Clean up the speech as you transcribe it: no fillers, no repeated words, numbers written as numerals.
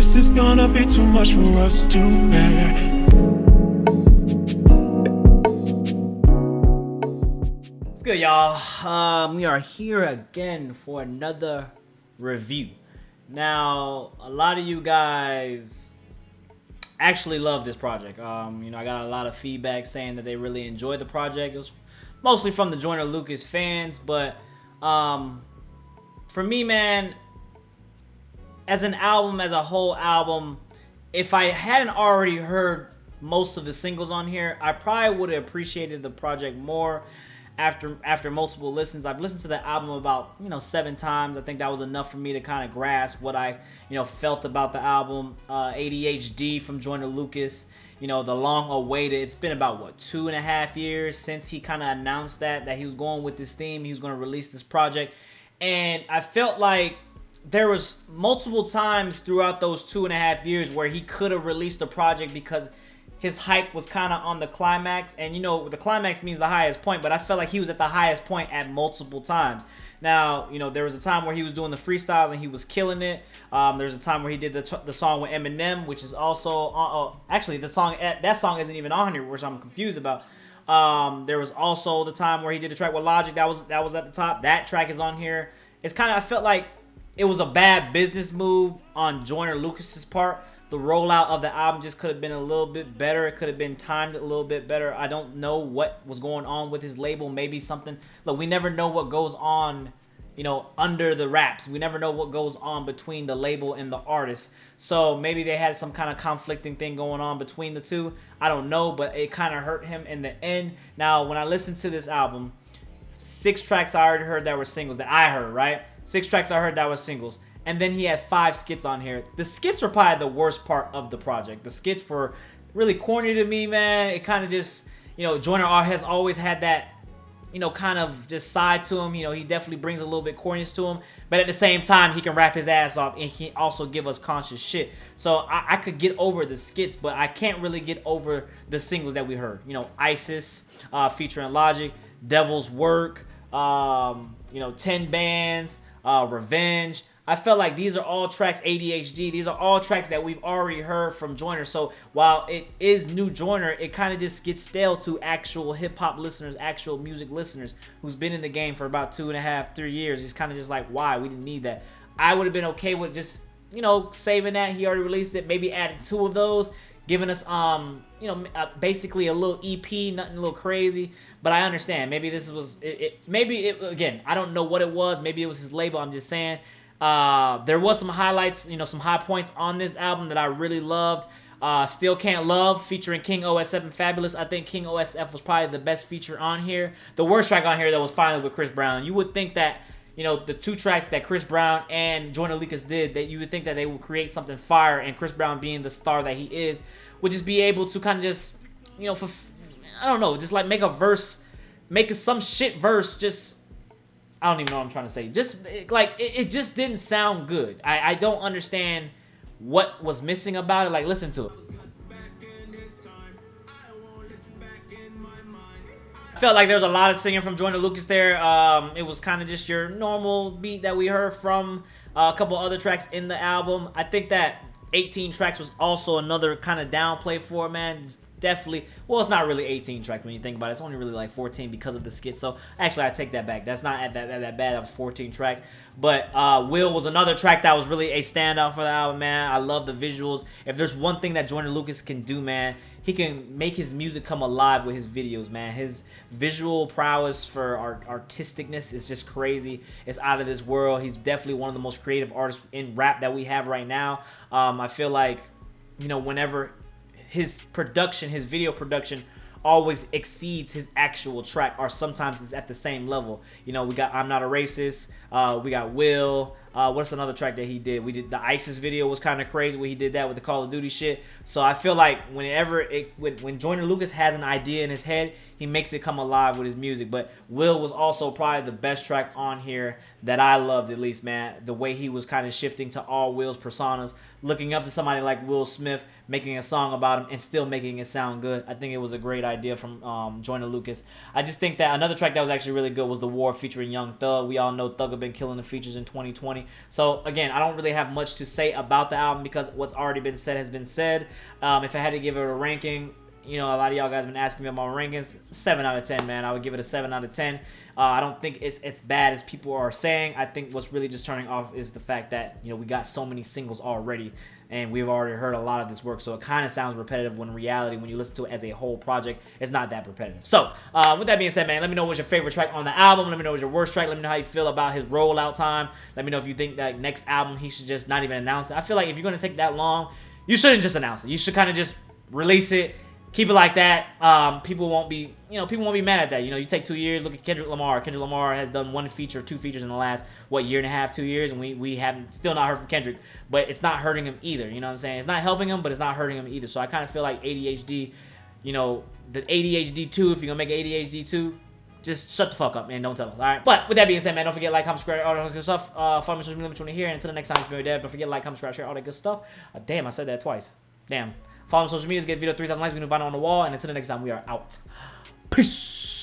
This is gonna be too much for us to bear. What's good, y'all? We are here again for another review. Now, a lot of you guys actually love this project. I got a lot of feedback saying that they really enjoyed the project. It was mostly from the Joyner Lucas fans, but for me, man, as an album, as a whole album, if I hadn't already heard most of the singles on here, I probably would have appreciated the project more after multiple listens. I've listened to the album about 7 times. I think that was enough for me to kind of grasp what I felt about the album. ADHD from Joyner Lucas, the long awaited. It's been about 2.5 years since he kind of announced that he was going with this theme. He was going to release this project, and I felt like there was multiple times throughout those 2.5 years where he could have released a project because his hype was kind of on the climax. And the climax means the highest point, but I felt like he was at the highest point at multiple times. Now, there was a time where he was doing the freestyles and he was killing it. There's a time where he did the song with Eminem, which is also actually that song isn't even on here, which I'm confused about. There was also the time where he did the track with Logic that was at the top. That track is on here. It's kind of, I felt like it was a bad business move on Joyner Lucas's part. The rollout of the album just could have been a little bit better. It could have been timed a little bit better. I don't know what was going on with his label. Maybe something. Look, we never know what goes on, under the wraps. We never know what goes on between the label and the artist. So maybe they had some kind of conflicting thing going on between the two. I don't know, but it kind of hurt him in the end. Now, when I listened to this album, 6 tracks I already heard that were singles that I heard, right? 6 tracks I heard that were singles. And then he had 5 skits on here. The skits were probably the worst part of the project. The skits were really corny to me, man. It kind of just, Joyner has always had that, kind of just side to him. He definitely brings a little bit corniness to him. But at the same time, he can rap his ass off and he also give us conscious shit. So I could get over the skits, but I can't really get over the singles that we heard. Isis featuring Logic, Devil's Work, 10 Bands, Revenge. I felt like these are all tracks, ADHD, these are all tracks that we've already heard from Joyner. So while it is new Joyner, it kind of just gets stale to actual hip-hop listeners, actual music listeners who's been in the game for about 2.5, 3 years. It's kind of just like, why? We didn't need that. I would have been okay with just, saving that. He already released it, maybe adding 2 of those, giving us, basically a little EP, nothing a little crazy. But I understand. Maybe this was, again, I don't know what it was. Maybe it was his label. I'm just saying. There was some highlights, some high points on this album that I really loved. Still Can't Love featuring King OSF and Fabulous. I think King OSF was probably the best feature on here. The worst track on here that was finally with Chris Brown. You would think that, the 2 tracks that Chris Brown and Joyner Lucas did, that you would think that they would create something fire, and Chris Brown being the star that he is, would just be able to kind of just, I don't know, just like make a verse, make some shit verse, just, I don't even know what I'm trying to say. Just like it just didn't sound good. I don't understand what was missing about it. Like, listen to it. I felt like there was a lot of singing from Joyner Lucas there. It was kind of just your normal beat that we heard from a couple other tracks in the album. I think that 18 tracks was also another kind of downplay for it, man. Definitely, well, it's not really 18 tracks when you think about it. It's only really like 14 because of the skits. So actually, I take that back. That's not that bad. That was 14 tracks. But Will was another track that was really a standout for the album, man. I love the visuals. If there's one thing that Joyner Lucas can do, man, he can make his music come alive with his videos, man. His visual prowess for artisticness is just crazy. It's out of this world. He's definitely one of the most creative artists in rap that we have right now. I feel like, whenever his video production always exceeds his actual track, or sometimes it's at the same level. We got I'm Not a Racist, we got Will, what's another track that he did? We did the ISIS video, was kind of crazy when he did that with the Call of Duty shit. So I feel like when Joyner Lucas has an idea in his head, he makes it come alive with his music. But Will was also probably the best track on here that I loved, at least, man. The way he was kind of shifting to all Will's personas, looking up to somebody like Will Smith, making a song about him and still making it sound good. I think it was a great idea from Joyner Lucas. I just think that another track that was actually really good was The War featuring Young Thug. We all know Thug have been killing the features in 2020. So again, I don't really have much to say about the album because what's already been said has been said. If I had to give it a ranking, you know, a lot of y'all guys have been asking me about my rankings. 7 out of 10, man. I would give it a 7 out of 10. I don't think it's bad as people are saying. I think what's really just turning off is the fact that, you know, we got so many singles already, and we've already heard a lot of this work, so it kind of sounds repetitive when in reality, when you listen to it as a whole project, it's not that repetitive. So, with that being said, man, let me know what's your favorite track on the album. Let me know what's your worst track. Let me know how you feel about his rollout time. Let me know if you think that next album he should just not even announce it. I feel like if you're going to take that long, you shouldn't just announce it. You should kind of just release it. Keep it like that. People won't be mad at that. You know, you take 2 years. Look at Kendrick Lamar. Kendrick Lamar has done 1 feature, 2 features in the last year and a half, 2 years, and we haven't still not heard from Kendrick. But it's not hurting him either. You know what I'm saying? It's not helping him, but it's not hurting him either. So I kind of feel like ADHD. You know, the ADHD 2. If you're gonna make ADHD 2, just shut the fuck up, man. Don't tell us. All right. But with that being said, man, don't forget to like, comment, subscribe, all that good stuff. Follow me on social media, which one here. And until the next time, it's been Dev. Don't forget to like, comment, subscribe, share all that good stuff. Damn, I said that twice. Damn. Follow me on social media, get a video 3,000 likes, we can find it on the wall, and until the next time, we are out. Peace.